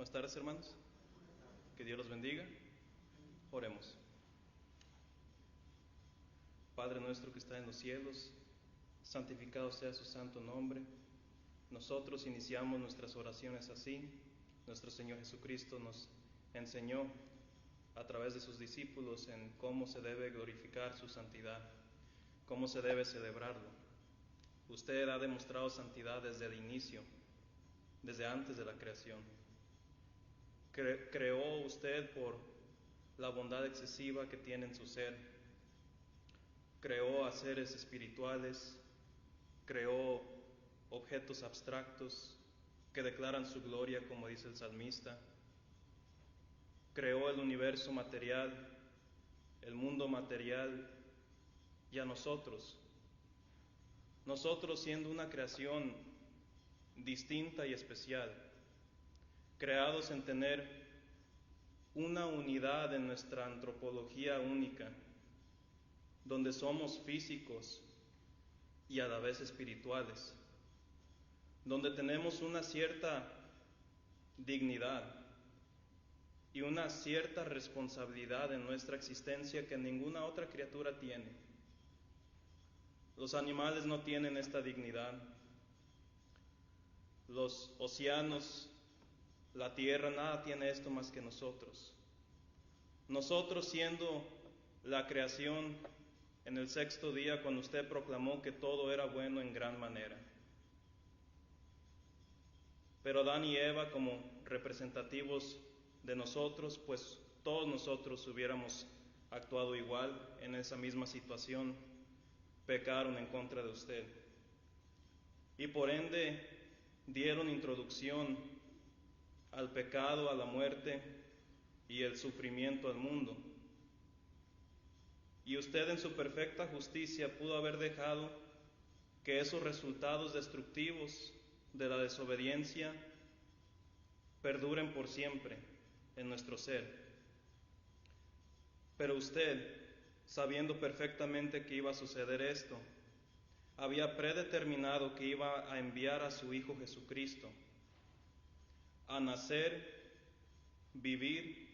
Buenas tardes, hermanos. Que Dios los bendiga. Oremos. Padre nuestro que está en los cielos, santificado sea su santo nombre. Nosotros iniciamos nuestras oraciones así. Nuestro Señor Jesucristo nos enseñó a través de sus discípulos en cómo se debe glorificar su santidad, cómo se debe celebrarlo. Usted ha demostrado santidad desde el inicio, desde antes de la creación. Creó usted por la bondad excesiva que tiene en su ser. Creó a seres espirituales, creó objetos abstractos que declaran su gloria, como dice el salmista. Creó el universo material, el mundo material, y a nosotros siendo una creación distinta y especial, creados en tener una unidad en nuestra antropología única, donde somos físicos y a la vez espirituales, donde tenemos una cierta dignidad y una cierta responsabilidad en nuestra existencia que ninguna otra criatura tiene. Los animales no tienen esta dignidad. Los océanos, la tierra, nada tiene esto más que nosotros. Nosotros, siendo la creación en el sexto día, cuando usted proclamó que todo era bueno en gran manera. Pero Adán y Eva, como representativos de nosotros, pues todos nosotros hubiéramos actuado igual en esa misma situación, pecaron en contra de usted. Y por ende dieron introducción al pecado, a la muerte y el sufrimiento al mundo. Y usted en su perfecta justicia pudo haber dejado que esos resultados destructivos de la desobediencia perduren por siempre en nuestro ser. Pero usted, sabiendo perfectamente que iba a suceder esto, había predeterminado que iba a enviar a su Hijo Jesucristo a nacer, vivir,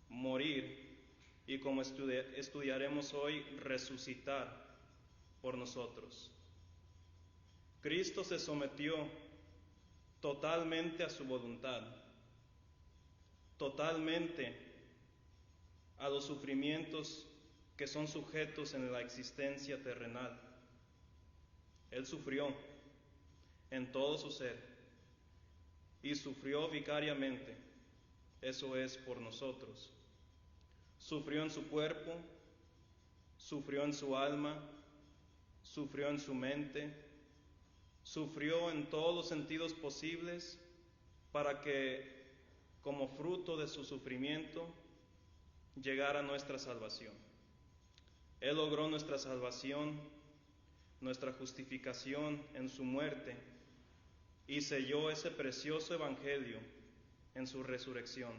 morir y, como estudiaremos hoy, resucitar por nosotros. Cristo se sometió totalmente a su voluntad, totalmente a los sufrimientos que son sujetos en la existencia terrenal. Él sufrió en todo su ser y sufrió vicariamente, eso es, por nosotros. Sufrió en su cuerpo, sufrió en su alma, sufrió en su mente, sufrió en todos los sentidos posibles para que, como fruto de su sufrimiento, llegara nuestra salvación. Él logró nuestra salvación, nuestra justificación en su muerte y selló ese precioso evangelio en su resurrección.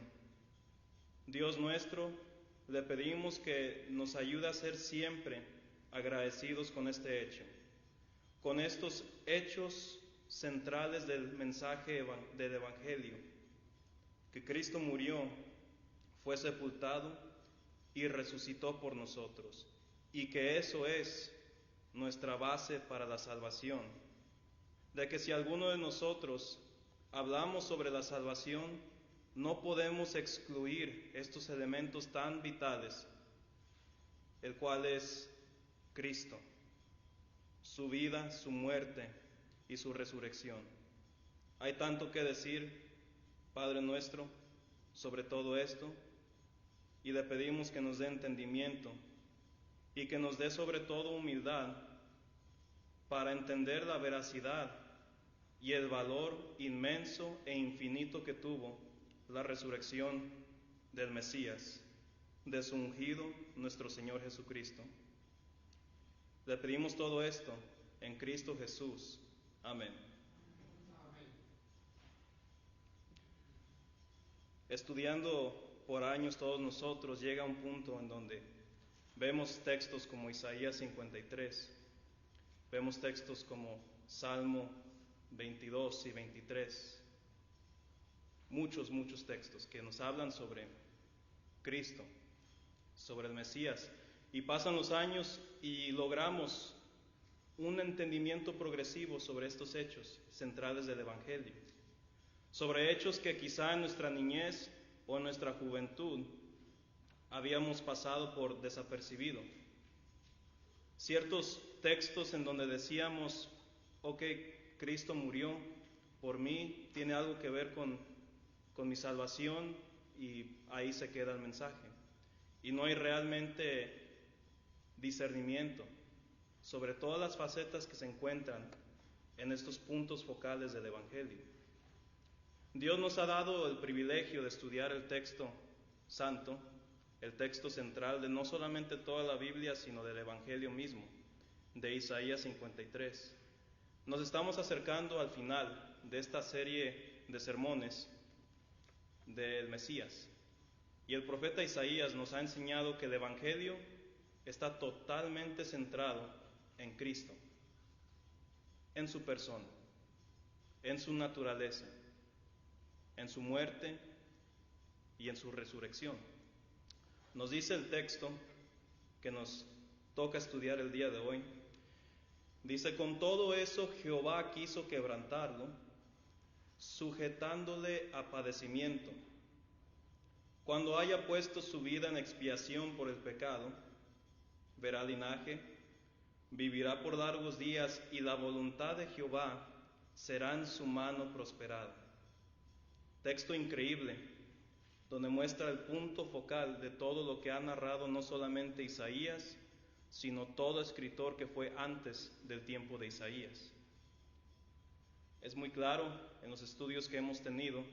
Dios nuestro, le pedimos que nos ayude a ser siempre agradecidos con este hecho, con estos hechos centrales del mensaje del evangelio, que Cristo murió, fue sepultado y resucitó por nosotros, y que eso es nuestra base para la salvación, de que si alguno de nosotros hablamos sobre la salvación, no podemos excluir estos elementos tan vitales, el cual es Cristo, su vida, su muerte y su resurrección. Hay tanto que decir, Padre nuestro, sobre todo esto, y le pedimos que nos dé entendimiento y que nos dé sobre todo humildad para entender la veracidad y el valor inmenso e infinito que tuvo la resurrección del Mesías, de su ungido, nuestro Señor Jesucristo. Le pedimos todo esto en Cristo Jesús. Amén. Estudiando por años todos nosotros, llega un punto en donde vemos textos como Isaías 53, vemos textos como Salmo 22 y 23. muchos textos que nos hablan sobre Cristo, sobre el Mesías. Y pasan los años y logramos un entendimiento progresivo sobre estos hechos centrales del Evangelio, sobre hechos que quizá en nuestra niñez o en nuestra juventud habíamos pasado por desapercibido. Ciertos textos en donde decíamos, ok, Cristo murió por mí, tiene algo que ver con mi salvación, y ahí se queda el mensaje. Y no hay realmente discernimiento sobre todas las facetas que se encuentran en estos puntos focales del Evangelio. Dios nos ha dado el privilegio de estudiar el texto santo, el texto central de no solamente toda la Biblia, sino del Evangelio mismo, de Isaías 53. Nos estamos acercando al final de esta serie de sermones del Mesías. Y el profeta Isaías nos ha enseñado que el Evangelio está totalmente centrado en Cristo, en su persona, en su naturaleza, en su muerte y en su resurrección. Nos dice el texto que nos toca estudiar el día de hoy. Dice: con todo eso Jehová quiso quebrantarlo, sujetándole a padecimiento. Cuando haya puesto su vida en expiación por el pecado, verá linaje, vivirá por largos días, y la voluntad de Jehová será en su mano prosperada. Texto increíble, donde muestra el punto focal de todo lo que ha narrado no solamente Isaías, sino todo escritor que fue antes del tiempo de Isaías. Es muy claro en los estudios que hemos tenido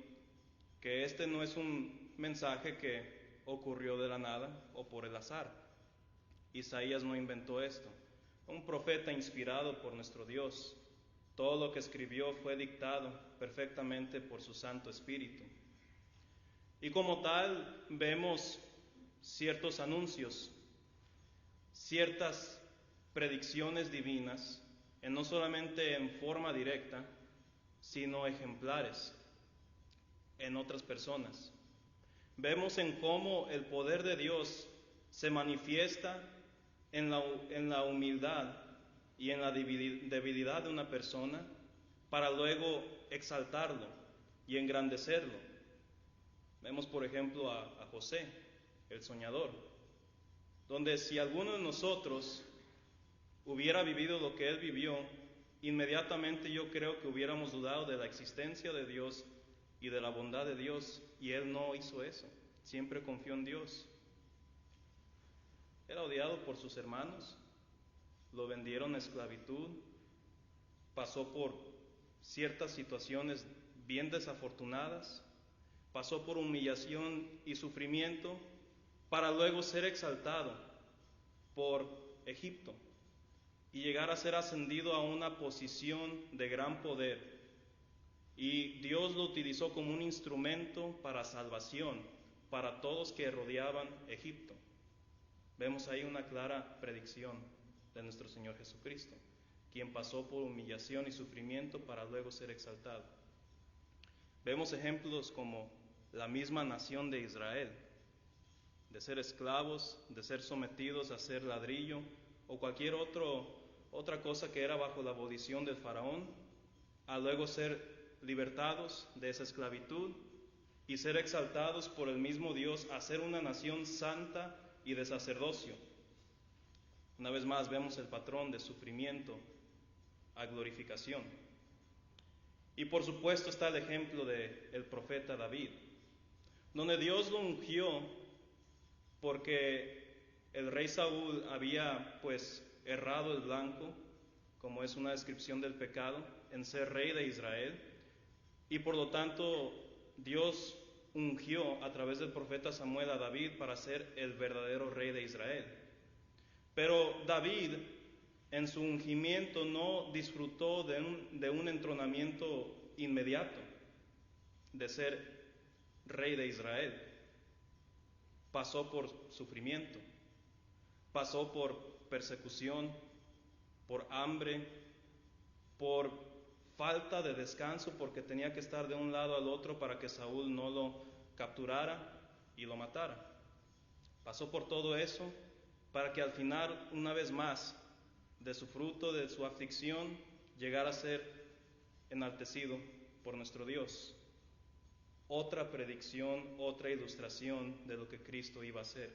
que este no es un mensaje que ocurrió de la nada o por el azar. Isaías no inventó esto. Un profeta inspirado por nuestro Dios. Todo lo que escribió fue dictado perfectamente por su Santo Espíritu. Y como tal, vemos ciertos anuncios, ciertas predicciones divinas, no solamente en forma directa, sino ejemplares en otras personas. Vemos en cómo el poder de Dios se manifiesta en la humildad y en la debilidad de una persona, para luego exaltarlo y engrandecerlo. Vemos, por ejemplo, a José, el soñador, donde si alguno de nosotros hubiera vivido lo que él vivió, inmediatamente yo creo que hubiéramos dudado de la existencia de Dios y de la bondad de Dios, y él no hizo eso, siempre confió en Dios. Era odiado por sus hermanos, lo vendieron a esclavitud, pasó por ciertas situaciones bien desafortunadas, pasó por humillación y sufrimiento, para luego ser exaltado por Egipto y llegar a ser ascendido a una posición de gran poder. Y Dios lo utilizó como un instrumento para salvación para todos que rodeaban Egipto. Vemos ahí una clara predicción de nuestro Señor Jesucristo, quien pasó por humillación y sufrimiento para luego ser exaltado. Vemos ejemplos como la misma nación de Israel, de ser esclavos, de ser sometidos a ser ladrillo o cualquier otra cosa que era bajo la abolición del faraón, a luego ser libertados de esa esclavitud y ser exaltados por el mismo Dios a ser una nación santa y de sacerdocio. Una vez más vemos el patrón de sufrimiento a glorificación. Y por supuesto está el ejemplo del profeta David, donde Dios lo ungió porque el rey Saúl había errado el blanco, como es una descripción del pecado, en ser rey de Israel, y por lo tanto Dios ungió a través del profeta Samuel a David para ser el verdadero rey de Israel. Pero David en su ungimiento no disfrutó de un entronamiento inmediato, de ser rey de Israel. Pasó por sufrimiento, pasó por persecución, por hambre, por falta de descanso porque tenía que estar de un lado al otro para que Saúl no lo capturara y lo matara. Pasó por todo eso para que al final, una vez más, de su fruto, de su aflicción, llegara a ser enaltecido por nuestro Dios. Otra predicción, otra ilustración de lo que Cristo iba a hacer.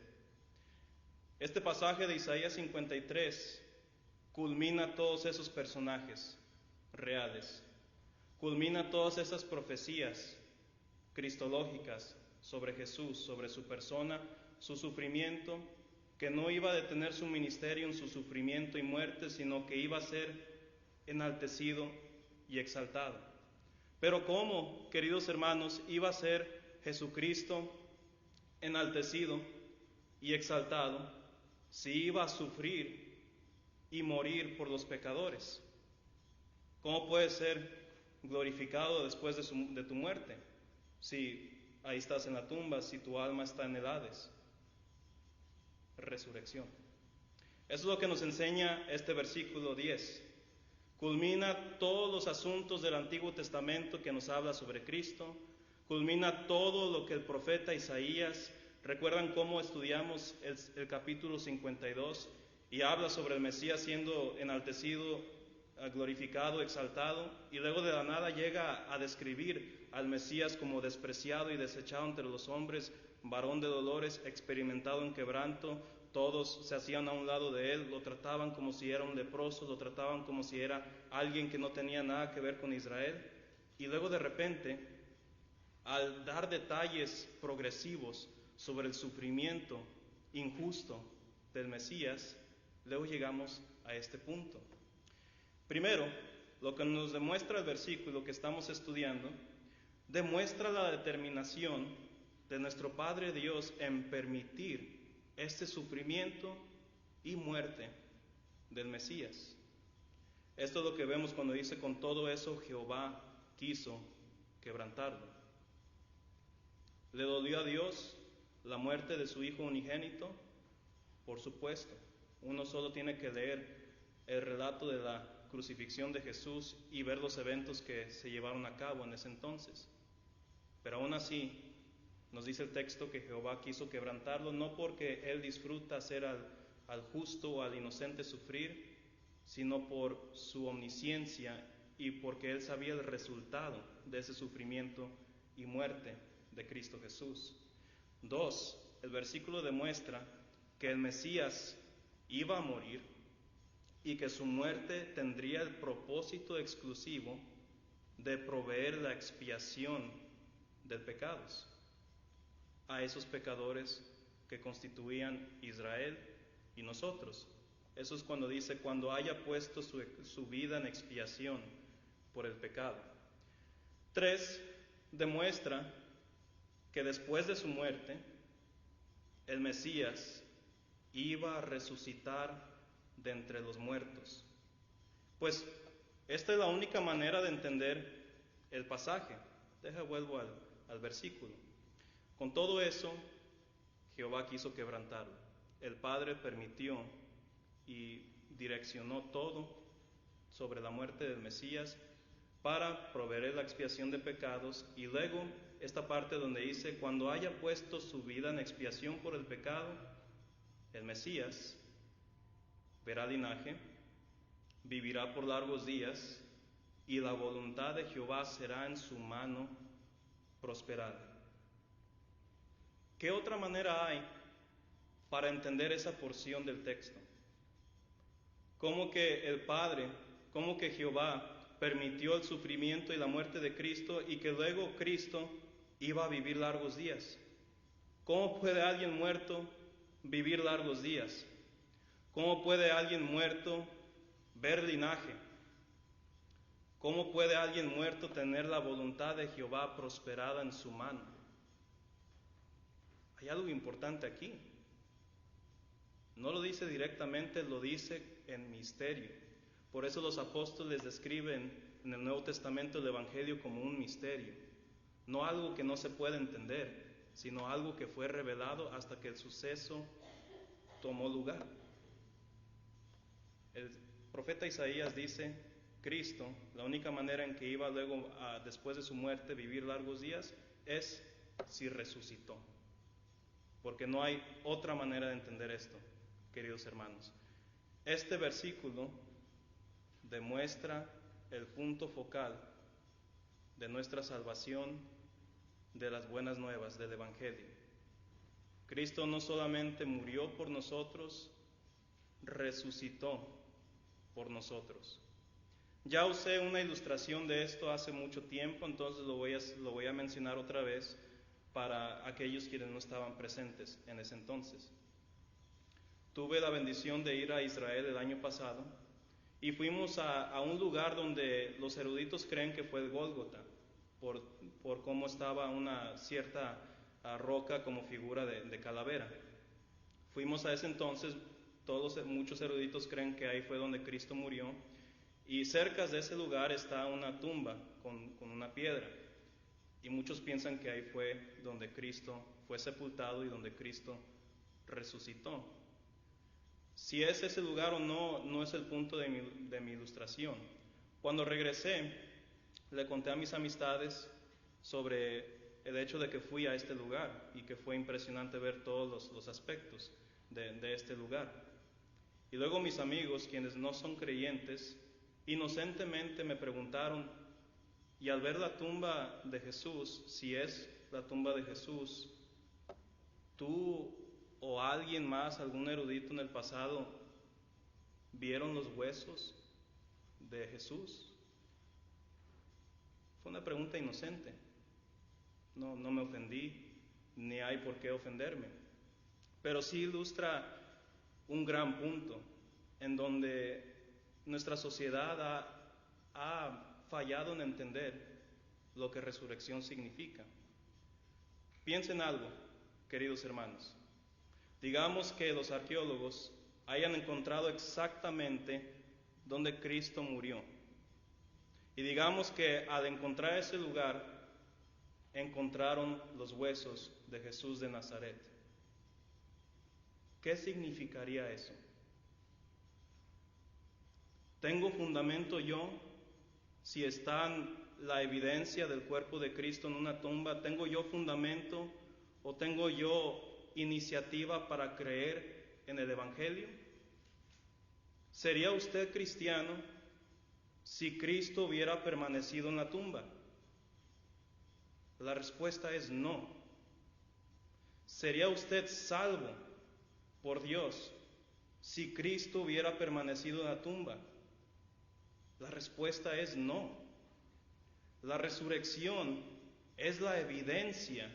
Este pasaje de Isaías 53 culmina todos esos personajes reales, culmina todas esas profecías cristológicas sobre Jesús, sobre su persona, su sufrimiento, que no iba a detener su ministerio en su sufrimiento y muerte, sino que iba a ser enaltecido y exaltado. Pero ¿cómo, queridos hermanos, iba a ser Jesucristo enaltecido y exaltado si iba a sufrir y morir por los pecadores? ¿Cómo puede ser glorificado después de tu muerte? Si ahí estás en la tumba, si tu alma está en el Hades. Resurrección. Eso es lo que nos enseña este versículo 10. Culmina todos los asuntos del Antiguo Testamento que nos habla sobre Cristo. Culmina todo lo que el profeta Isaías, recuerdan cómo estudiamos el capítulo 52 y habla sobre el Mesías siendo enaltecido, glorificado, exaltado, y luego de la nada llega a describir al Mesías como despreciado y desechado entre los hombres, varón de dolores, experimentado en quebranto. Todos se hacían a un lado de él, lo trataban como si era un leproso, lo trataban como si era alguien que no tenía nada que ver con Israel. Y luego de repente, al dar detalles progresivos sobre el sufrimiento injusto del Mesías, luego llegamos a este punto. Primero, lo que nos demuestra el versículo que estamos estudiando, demuestra la determinación de nuestro Padre Dios en permitir este sufrimiento y muerte del Mesías. Esto es lo que vemos cuando dice: con todo eso Jehová quiso quebrantarlo. ¿Le dolió a Dios la muerte de su Hijo unigénito? Por supuesto. Uno solo tiene que leer el relato de la crucifixión de Jesús y ver los eventos que se llevaron a cabo en ese entonces. Pero aún así, nos dice el texto que Jehová quiso quebrantarlo, no porque Él disfruta hacer al justo o al inocente sufrir, sino por su omnisciencia y porque Él sabía el resultado de ese sufrimiento y muerte de Cristo Jesús. 2. El versículo demuestra que el Mesías iba a morir y que su muerte tendría el propósito exclusivo de proveer la expiación de pecados a esos pecadores que constituían Israel y nosotros. Eso es cuando dice: cuando haya puesto su vida en expiación por el pecado. 3. Demuestra que después de su muerte, el Mesías iba a resucitar de entre los muertos. Pues esta es la única manera de entender el pasaje. Vuelvo al versículo. Con todo eso, Jehová quiso quebrantarlo. El Padre permitió y direccionó todo sobre la muerte del Mesías para proveer la expiación de pecados. Y luego esta parte donde dice: cuando haya puesto su vida en expiación por el pecado, el Mesías verá linaje, vivirá por largos días, y la voluntad de Jehová será en su mano prosperada. ¿Qué otra manera hay para entender esa porción del texto? ¿Cómo que el Padre, cómo que Jehová permitió el sufrimiento y la muerte de Cristo y que luego Cristo iba a vivir largos días? ¿Cómo puede alguien muerto vivir largos días? ¿Cómo puede alguien muerto ver linaje? ¿Cómo puede alguien muerto tener la voluntad de Jehová prosperada en su mano? Hay algo importante aquí. No lo dice directamente, lo dice en misterio. Por eso los apóstoles describen en el Nuevo Testamento el Evangelio como un misterio. No algo que no se puede entender, sino algo que fue revelado hasta que el suceso tomó lugar. El profeta Isaías dice Cristo, la única manera en que iba luego, después de su muerte, vivir largos días, es si resucitó. Porque no hay otra manera de entender esto, queridos hermanos. Este versículo demuestra el punto focal de nuestra salvación, de las buenas nuevas, del Evangelio. Cristo no solamente murió por nosotros, resucitó por nosotros. Ya usé una ilustración de esto hace mucho tiempo, entonces lo voy a mencionar otra vez para aquellos quienes no estaban presentes en ese entonces. Tuve la bendición de ir a Israel el año pasado y fuimos a un lugar donde los eruditos creen que fue el Gólgota, por cómo estaba una cierta roca como figura de calavera. Fuimos a ese entonces, muchos eruditos creen que ahí fue donde Cristo murió, y cerca de ese lugar está una tumba con una piedra, y muchos piensan que ahí fue donde Cristo fue sepultado y donde Cristo resucitó. Si es ese lugar o no, no es el punto de mi ilustración. Cuando regresé, le conté a mis amistades sobre el hecho de que fui a este lugar y que fue impresionante ver todos los aspectos de este lugar. Y luego mis amigos, quienes no son creyentes, inocentemente me preguntaron, y al ver la tumba de Jesús, si es la tumba de Jesús, ¿tú o alguien más, algún erudito en el pasado, vieron los huesos de Jesús? Fue una pregunta inocente. No me ofendí, ni hay por qué ofenderme. Pero sí ilustra un gran punto en donde nuestra sociedad ha fallado en entender lo que resurrección significa. Piensen algo, queridos hermanos. Digamos que los arqueólogos hayan encontrado exactamente donde Cristo murió. Y digamos que al encontrar ese lugar, encontraron los huesos de Jesús de Nazaret. ¿Qué significaría eso? ¿Tengo fundamento yo si está la evidencia del cuerpo de Cristo en una tumba? ¿Tengo yo fundamento o tengo yo iniciativa para creer en el Evangelio? ¿Sería usted cristiano si Cristo hubiera permanecido en la tumba? La respuesta es no. ¿Sería usted salvo por Dios si Cristo hubiera permanecido en la tumba? La respuesta es no. La resurrección es la evidencia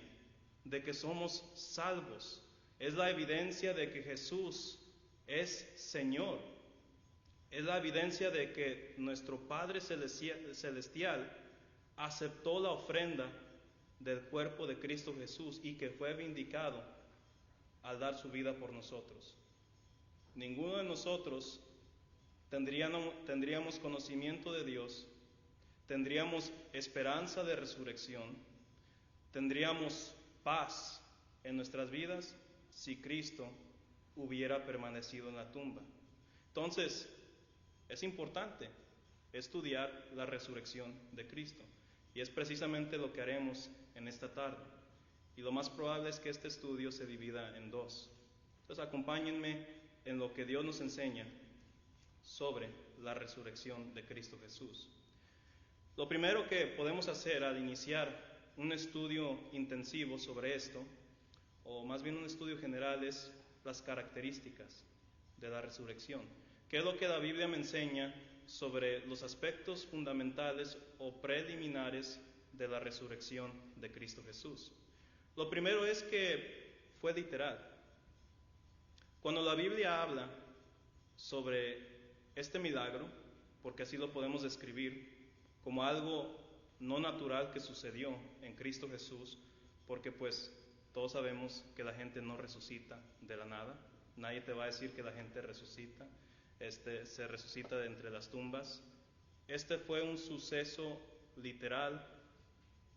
de que somos salvos. Es la evidencia de que Jesús es Señor. Es la evidencia de que nuestro Padre Celestial aceptó la ofrenda del cuerpo de Cristo Jesús y que fue vindicado al dar su vida por nosotros. Ninguno de nosotros tendríamos conocimiento de Dios, tendríamos esperanza de resurrección, tendríamos paz en nuestras vidas si Cristo hubiera permanecido en la tumba. Entonces, es importante estudiar la resurrección de Cristo, y es precisamente lo que haremos en esta tarde. Y lo más probable es que este estudio se divida en dos. Entonces, acompáñenme en lo que Dios nos enseña sobre la resurrección de Cristo Jesús. Lo primero que podemos hacer al iniciar un estudio intensivo sobre esto, o más bien un estudio general, es las características de la resurrección. ¿Qué es lo que la Biblia me enseña sobre los aspectos fundamentales o preliminares de la resurrección de Cristo Jesús? Lo primero es que fue literal. Cuando la Biblia habla sobre este milagro, porque así lo podemos describir como algo no natural que sucedió en Cristo Jesús, porque pues todos sabemos que la gente no resucita de la nada. Nadie te va a decir que la gente resucita, se resucita de entre las tumbas. Este fue un suceso literal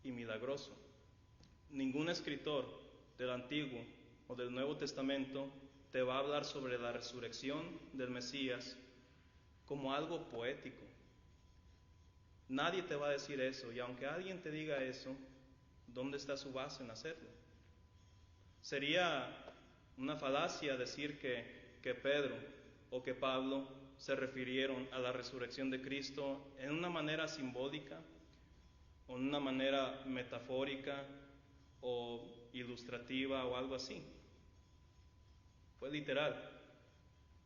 y milagroso. Ningún escritor del Antiguo o del Nuevo Testamento te va a hablar sobre la resurrección del Mesías como algo poético, Nadie te va a decir eso, y aunque alguien te diga eso, ¿dónde está su base en hacerlo? Sería una falacia decir que Pedro o que Pablo se refirieron a la resurrección de Cristo en una manera simbólica, o en una manera metafórica o ilustrativa o algo así. Fue literal.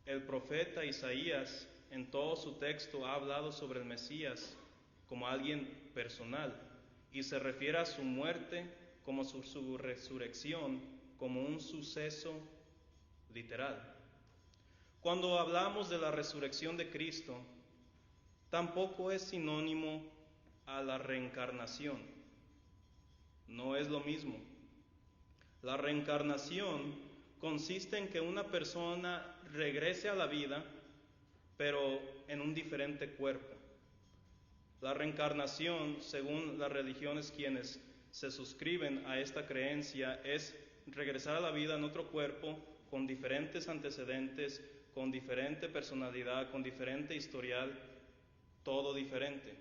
El profeta Isaías en todo su texto ha hablado sobre el Mesías como alguien personal y se refiere a su muerte como su resurrección como un suceso literal. Cuando hablamos de la resurrección de Cristo, tampoco es sinónimo a la reencarnación. No es lo mismo. La reencarnación consiste en que una persona regrese a la vida, pero en un diferente cuerpo. La reencarnación, según las religiones quienes se suscriben a esta creencia, es regresar a la vida en otro cuerpo con diferentes antecedentes, con diferente personalidad, con diferente historial, todo diferente.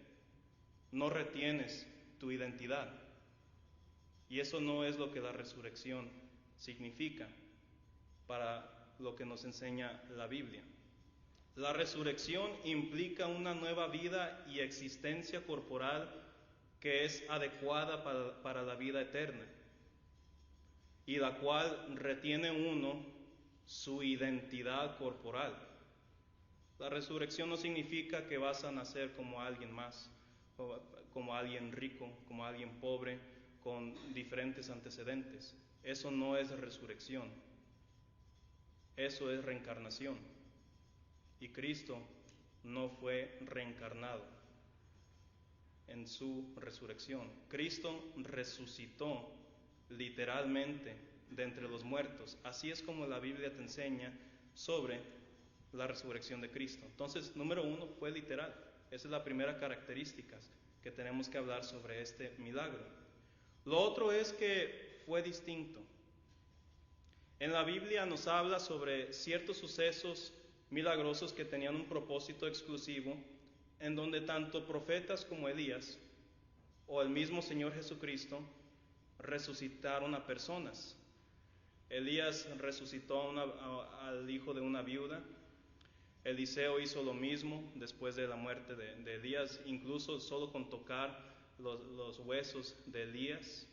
No retienes tu identidad. Y eso no es lo que la resurrección significa para lo que nos enseña la Biblia. La resurrección implica una nueva vida y existencia corporal que es adecuada para la vida eterna y la cual retiene uno su identidad corporal. La resurrección no significa que vas a nacer como alguien más, como alguien rico, como alguien pobre, con diferentes antecedentes. Eso no es resurrección, eso es reencarnación. Y Cristo no fue reencarnado en su resurrección. Cristo resucitó literalmente de entre los muertos. Así es como la Biblia te enseña sobre la resurrección de Cristo. Entonces, número uno, fue literal. Esa es la primera característica que tenemos que hablar sobre este milagro. Lo otro es que fue distinto. En la Biblia nos habla sobre ciertos sucesos milagrosos que tenían un propósito exclusivo, en donde tanto profetas como Elías o el mismo Señor Jesucristo resucitaron a personas. Elías resucitó al hijo de una viuda. Eliseo hizo lo mismo después de la muerte de Elías, incluso solo con tocar los huesos de Elías.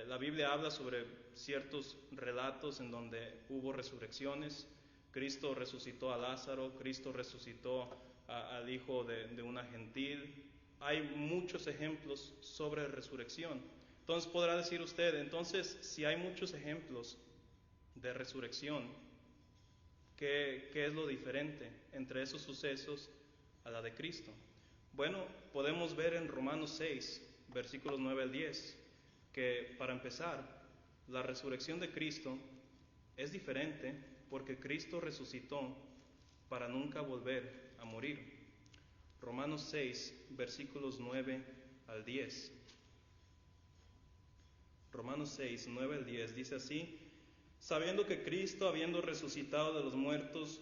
La Biblia habla sobre ciertos relatos en donde hubo resurrecciones. Cristo resucitó a Lázaro, Cristo resucitó al hijo de una gentil. Hay muchos ejemplos sobre resurrección. Entonces podrá decir usted, entonces si hay muchos ejemplos de resurrección, ¿qué es lo diferente entre esos sucesos a la de Cristo? Bueno, podemos ver en Romanos 6, versículos 9 al 10, que para empezar, la resurrección de Cristo es diferente porque Cristo resucitó para nunca volver a morir. Romanos 6, versículos 9 al 10. Romanos 6, 9 al 10 dice así: sabiendo que Cristo, habiendo resucitado de los muertos,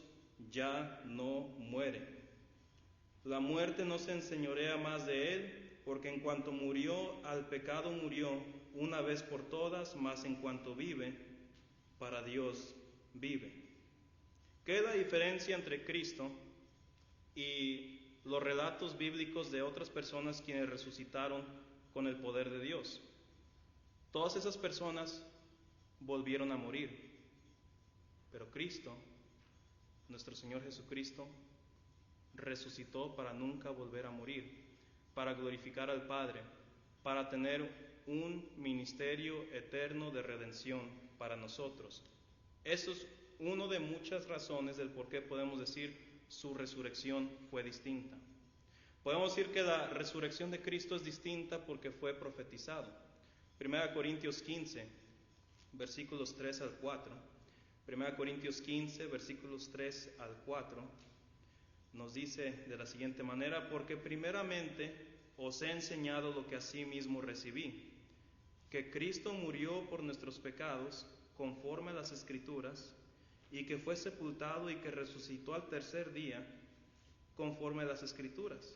ya no muere. La muerte no se enseñorea más de él, porque en cuanto murió, al pecado murió una vez por todas, mas en cuanto vive, para Dios vive. ¿Qué es la diferencia entre Cristo y los relatos bíblicos de otras personas quienes resucitaron con el poder de Dios? Todas esas personas volvieron a morir, pero Cristo, nuestro Señor Jesucristo, resucitó para nunca volver a morir, para glorificar al Padre, para tener un ministerio eterno de redención para nosotros. Eso es una de muchas razones del por qué podemos decir su resurrección fue distinta. Podemos decir que la resurrección de Cristo es distinta porque fue profetizado. 1 Corintios 15, versículos 3 al 4. 1 Corintios 15, versículos 3 al 4, nos dice de la siguiente manera: porque primeramente os he enseñado lo que asimismo recibí, que Cristo murió por nuestros pecados, conforme a las Escrituras, y que fue sepultado y que resucitó al tercer día, conforme a las Escrituras.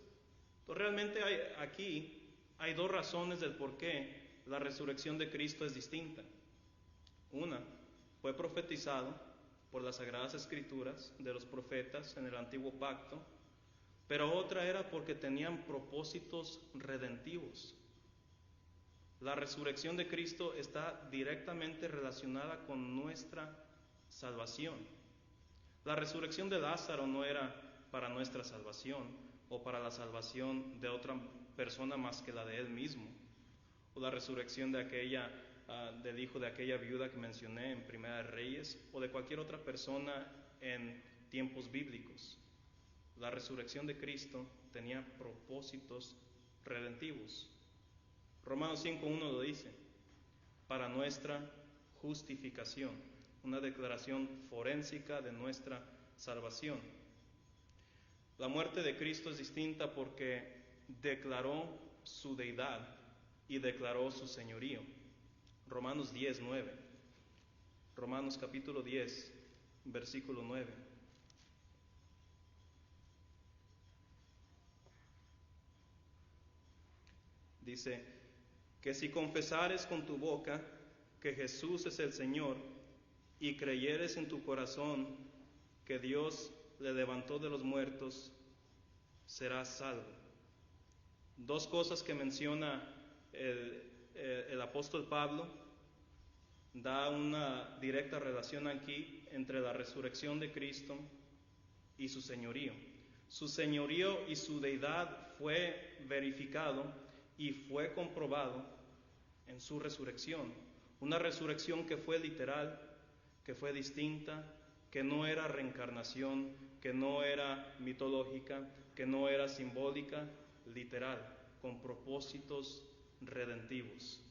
Entonces, realmente hay dos razones del por qué la resurrección de Cristo es distinta. Una, fue profetizado por las Sagradas Escrituras de los profetas en el Antiguo Pacto, pero otra era porque tenían propósitos redentivos. La resurrección de Cristo está directamente relacionada con nuestra salvación. La resurrección de Lázaro no era para nuestra salvación o para la salvación de otra persona más que la de él mismo, o la resurrección de del hijo de aquella viuda que mencioné en Primera de Reyes, o de cualquier otra persona en tiempos bíblicos. La resurrección de Cristo tenía propósitos redentivos. Romanos 5:1 lo dice, para nuestra justificación, una declaración forénsica de nuestra salvación. La muerte de Cristo es distinta porque declaró su deidad y declaró su señorío. Romanos 10:9. Romanos capítulo 10, versículo 9. Dice que si confesares con tu boca que Jesús es el Señor y creyeres en tu corazón que Dios le levantó de los muertos, serás salvo. Dos cosas que menciona el apóstol Pablo, da una directa relación aquí entre la resurrección de Cristo y su señorío. Su señorío y su deidad fue verificado y fue comprobado en su resurrección. Una resurrección que fue literal, que fue distinta, que no era reencarnación, que no era mitológica, que no era simbólica, literal, con propósitos redentivos.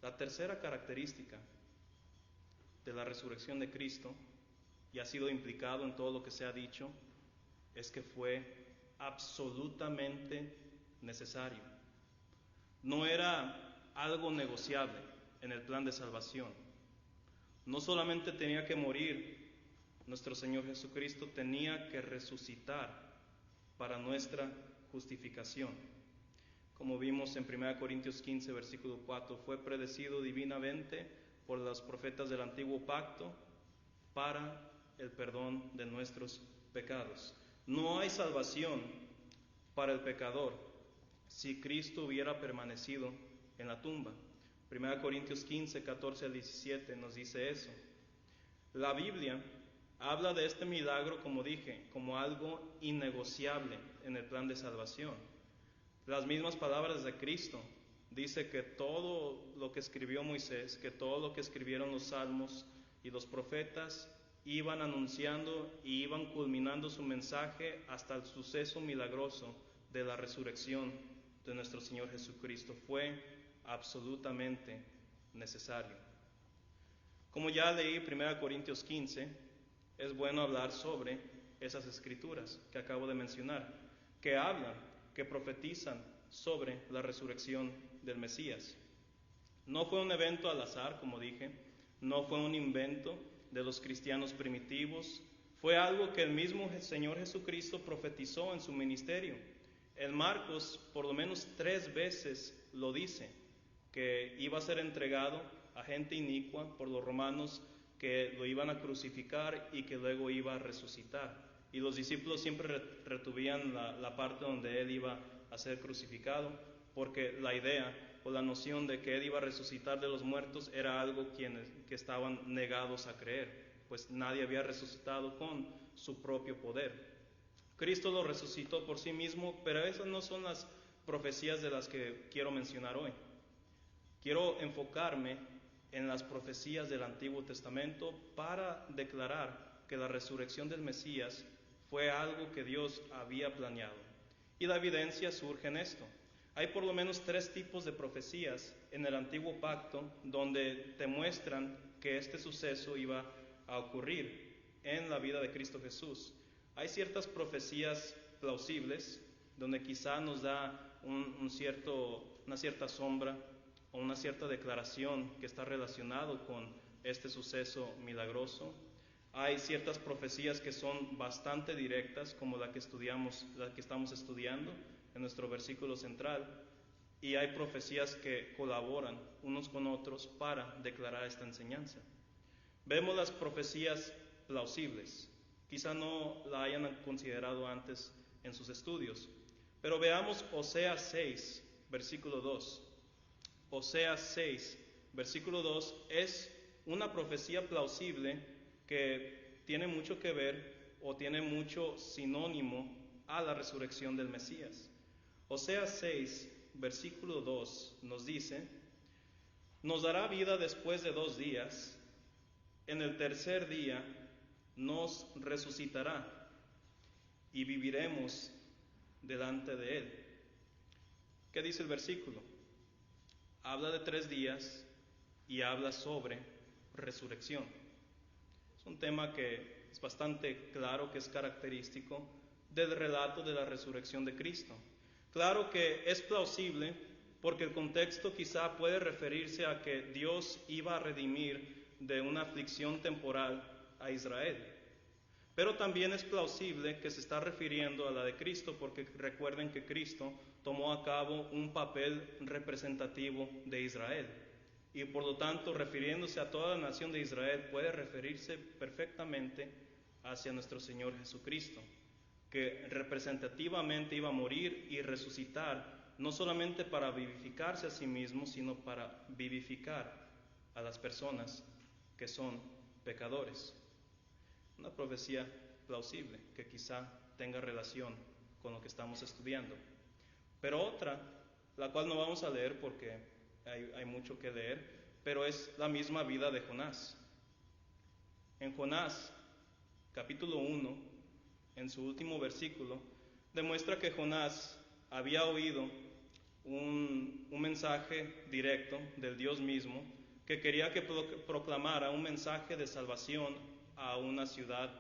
La tercera característica de la resurrección de Cristo, y ha sido implicado en todo lo que se ha dicho, es que fue absolutamente necesario. No era algo negociable en el plan de salvación. No solamente tenía que morir nuestro Señor Jesucristo, tenía que resucitar para nuestra justificación. Como vimos en 1 Corintios 15, versículo 4, fue predecido divinamente por los profetas del Antiguo Pacto para el perdón de nuestros pecados. No hay salvación para el pecador si Cristo hubiera permanecido en la tumba. 1 Corintios 15, 14 al 17 nos dice eso. La Biblia habla de este milagro, como dije, como algo innegociable en el plan de salvación. Las mismas palabras de Cristo dice que todo lo que escribió Moisés, que todo lo que escribieron los salmos y los profetas iban anunciando y iban culminando su mensaje hasta el suceso milagroso de la resurrección de nuestro Señor Jesucristo. Fue absolutamente necesario. Como ya leí 1 Corintios 15, es bueno hablar sobre esas escrituras que acabo de mencionar, que hablan, que profetizan sobre la resurrección del Mesías. No fue un evento al azar, como dije, no fue un invento de los cristianos primitivos, fue algo que el mismo Señor Jesucristo profetizó en su ministerio. En Marcos, por lo menos 3 veces lo dice, que iba a ser entregado a gente inicua por los romanos, que lo iban a crucificar y que luego iba a resucitar. Y los discípulos siempre retuvían la parte donde él iba a ser crucificado, porque la idea o la noción de que él iba a resucitar de los muertos era algo que estaban negados a creer, pues nadie había resucitado con su propio poder. Cristo lo resucitó por sí mismo, pero esas no son las profecías de las que quiero mencionar hoy. Quiero enfocarme en las profecías del Antiguo Testamento para declarar que la resurrección del Mesías fue algo que Dios había planeado. Y la evidencia surge en esto. Hay por lo menos 3 tipos de profecías en el Antiguo Pacto donde te muestran que este suceso iba a ocurrir en la vida de Cristo Jesús. Hay ciertas profecías plausibles donde quizá nos da una cierta sombra o una cierta declaración que está relacionado con este suceso milagroso. Hay ciertas profecías que son bastante directas, como la que estamos estudiando en nuestro versículo central, y hay profecías que colaboran unos con otros para declarar esta enseñanza. Vemos las profecías plausibles. Quizá no la hayan considerado antes en sus estudios, pero veamos Oseas 6, versículo 2. Oseas 6, versículo 2 es una profecía plausible que tiene mucho que ver o tiene mucho sinónimo a la resurrección del Mesías. Oseas 6, versículo 2 nos dice: nos dará vida después de 2 días, en el tercer día nos resucitará y viviremos delante de Él. ¿Qué dice el versículo? Habla de 3 días y habla sobre resurrección. Es un tema que es bastante claro, que es característico del relato de la resurrección de Cristo. Claro que es plausible porque el contexto quizá puede referirse a que Dios iba a redimir de una aflicción temporal a Israel. Pero también es plausible que se está refiriendo a la de Cristo, porque recuerden que Cristo tomó a cabo un papel representativo de Israel. Y por lo tanto, refiriéndose a toda la nación de Israel, puede referirse perfectamente hacia nuestro Señor Jesucristo, que representativamente iba a morir y resucitar, no solamente para vivificarse a sí mismo, sino para vivificar a las personas que son pecadores. Una profecía plausible que quizá tenga relación con lo que estamos estudiando. Pero otra, la cual no vamos a leer porque hay mucho que leer, pero es la misma vida de Jonás. En Jonás, capítulo 1, en su último versículo, demuestra que Jonás había oído un mensaje directo del Dios mismo, que quería que proclamara un mensaje de salvación a una ciudad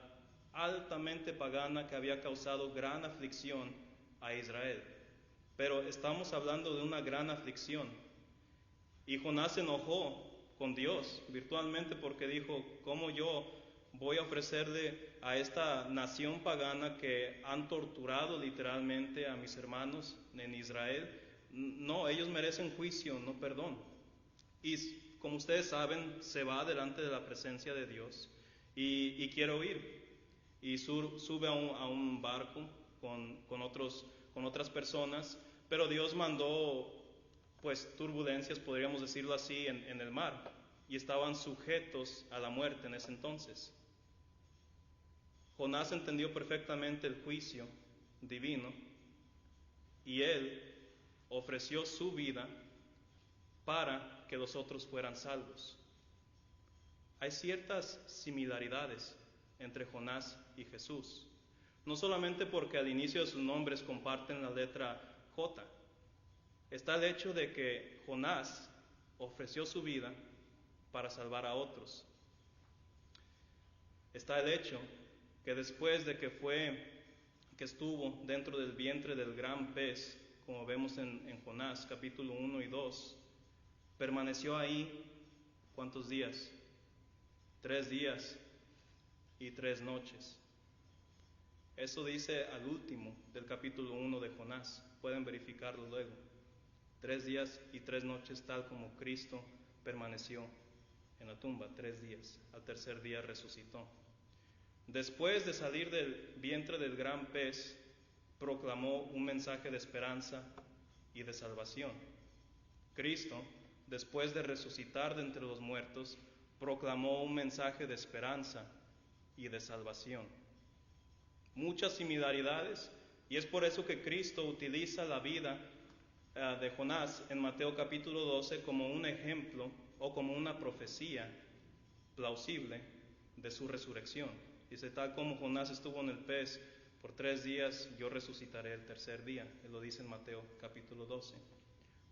altamente pagana que había causado gran aflicción a Israel. Pero estamos hablando de una gran aflicción. Y Jonás se enojó con Dios virtualmente porque dijo: ¿cómo yo voy a ofrecerle a esta nación pagana que han torturado literalmente a mis hermanos en Israel? No, ellos merecen juicio, no perdón. Y como ustedes saben, se va delante de la presencia de Dios y quiere huir. Y sube a un barco con otras personas, pero Dios mandó pues turbulencias, podríamos decirlo así, en el mar, y estaban sujetos a la muerte en ese entonces. Jonás entendió perfectamente el juicio divino y él ofreció su vida para que los otros fueran salvos. Hay ciertas similaridades entre Jonás y Jesús, no solamente porque al inicio de sus nombres comparten la letra J. Está el hecho de que Jonás ofreció su vida para salvar a otros. Está el hecho que después de que estuvo dentro del vientre del gran pez, como vemos en Jonás capítulo 1 y 2, permaneció ahí, ¿cuántos días? 3 días y 3 noches. Eso dice al último del capítulo 1 de Jonás, pueden verificarlo luego. 3 días y 3 noches, tal como Cristo permaneció en la tumba, 3 días. Al tercer día resucitó. Después de salir del vientre del gran pez, proclamó un mensaje de esperanza y de salvación. Cristo, después de resucitar de entre los muertos, proclamó un mensaje de esperanza y de salvación. Muchas similaridades, y es por eso que Cristo utiliza la vida de Jonás en Mateo capítulo 12 como un ejemplo o como una profecía plausible de su resurrección. Dice: tal como Jonás estuvo en el pez por 3 días, yo resucitaré el tercer día. Él lo dice en Mateo capítulo 12.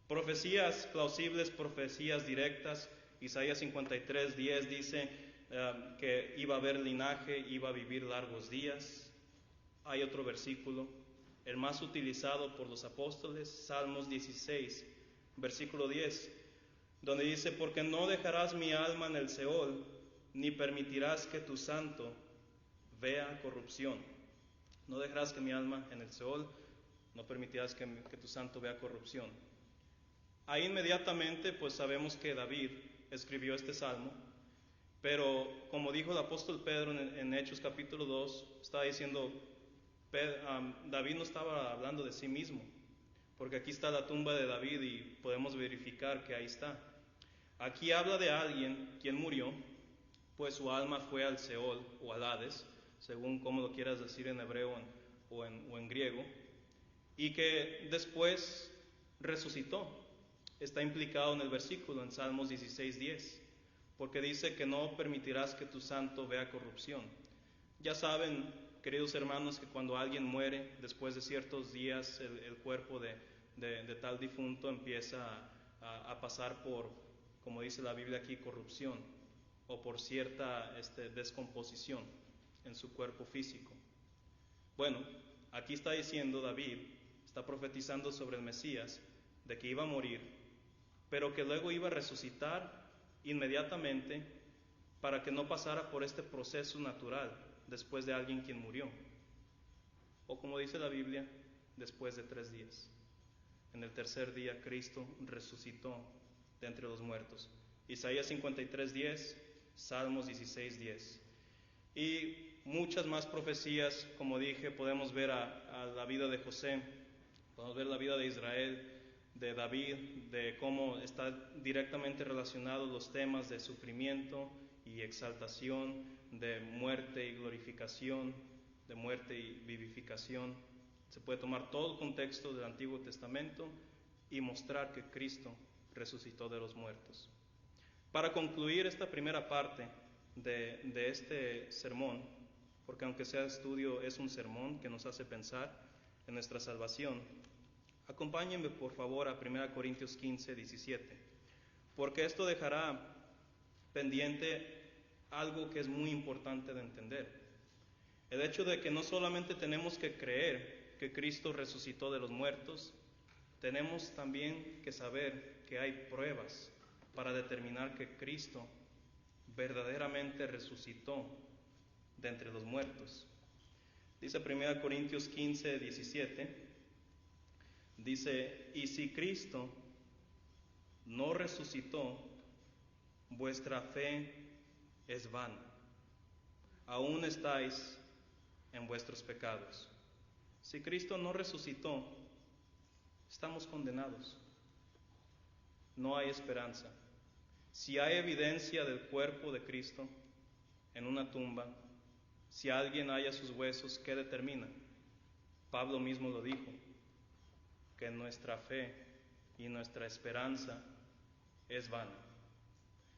Profecías plausibles, profecías directas. Isaías 53:10 dice que iba a haber linaje, iba a vivir largos días. Hay otro versículo, el más utilizado por los apóstoles, Salmos 16, versículo 10, donde dice: porque no dejarás mi alma en el Seol, ni permitirás que tu santo vea corrupción. No dejarás que mi alma en el Seol, no permitirás que tu santo vea corrupción. Ahí inmediatamente pues sabemos que David escribió este salmo, pero como dijo el apóstol Pedro en Hechos capítulo 2, estaba diciendo, David no estaba hablando de sí mismo, porque aquí está la tumba de David y podemos verificar que ahí está. Aquí habla de alguien quien murió, pues su alma fue al Seol o al Hades, según como lo quieras decir en hebreo o en griego, y que después resucitó. Está implicado en el versículo, en Salmos 16:10, porque dice que no permitirás que tu santo vea corrupción. Ya saben, queridos hermanos, que cuando alguien muere, después de ciertos días, el cuerpo de tal difunto empieza a pasar por, como dice la Biblia aquí, corrupción, o por cierta descomposición en su cuerpo físico. Bueno, aquí está diciendo David, está profetizando sobre el Mesías, de que iba a morir, pero que luego iba a resucitar inmediatamente para que no pasara por este proceso natural después de alguien quien murió. O como dice la Biblia, después de 3 días. En el tercer día Cristo resucitó de entre los muertos. Isaías 53:10, Salmos 16:10. Y muchas más profecías, como dije, podemos ver a la vida de José, podemos ver la vida de Israel, de David, de cómo está directamente relacionados los temas de sufrimiento y exaltación, de muerte y glorificación, de muerte y vivificación. Se puede tomar todo el contexto del Antiguo Testamento y mostrar que Cristo resucitó de los muertos. Para concluir esta primera parte de este sermón, porque aunque sea estudio, es un sermón que nos hace pensar en nuestra salvación, acompáñenme por favor a 1 Corintios 15:17, porque esto dejará pendiente algo que es muy importante de entender. El hecho de que no solamente tenemos que creer que Cristo resucitó de los muertos, tenemos también que saber que hay pruebas para determinar que Cristo verdaderamente resucitó de entre los muertos. Dice 1 Corintios 15:17, dice, y si Cristo no resucitó, vuestra fe es vana, aún estáis en vuestros pecados. Si Cristo no resucitó, estamos condenados, no hay esperanza. Si hay evidencia del cuerpo de Cristo en una tumba, si alguien halla sus huesos, ¿qué determina? Pablo mismo lo dijo, que nuestra fe y nuestra esperanza es vana.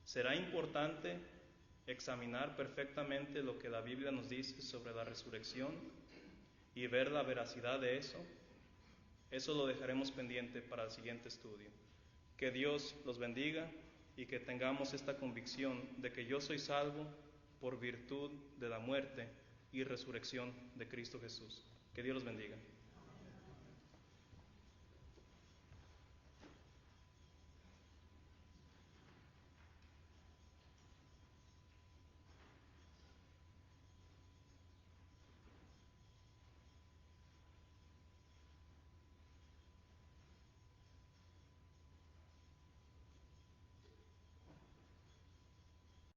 Será importante examinar perfectamente lo que la Biblia nos dice sobre la resurrección y ver la veracidad de eso. Eso lo dejaremos pendiente para el siguiente estudio. Que Dios los bendiga y que tengamos esta convicción de que yo soy salvo por virtud de la muerte y resurrección de Cristo Jesús. Que Dios los bendiga.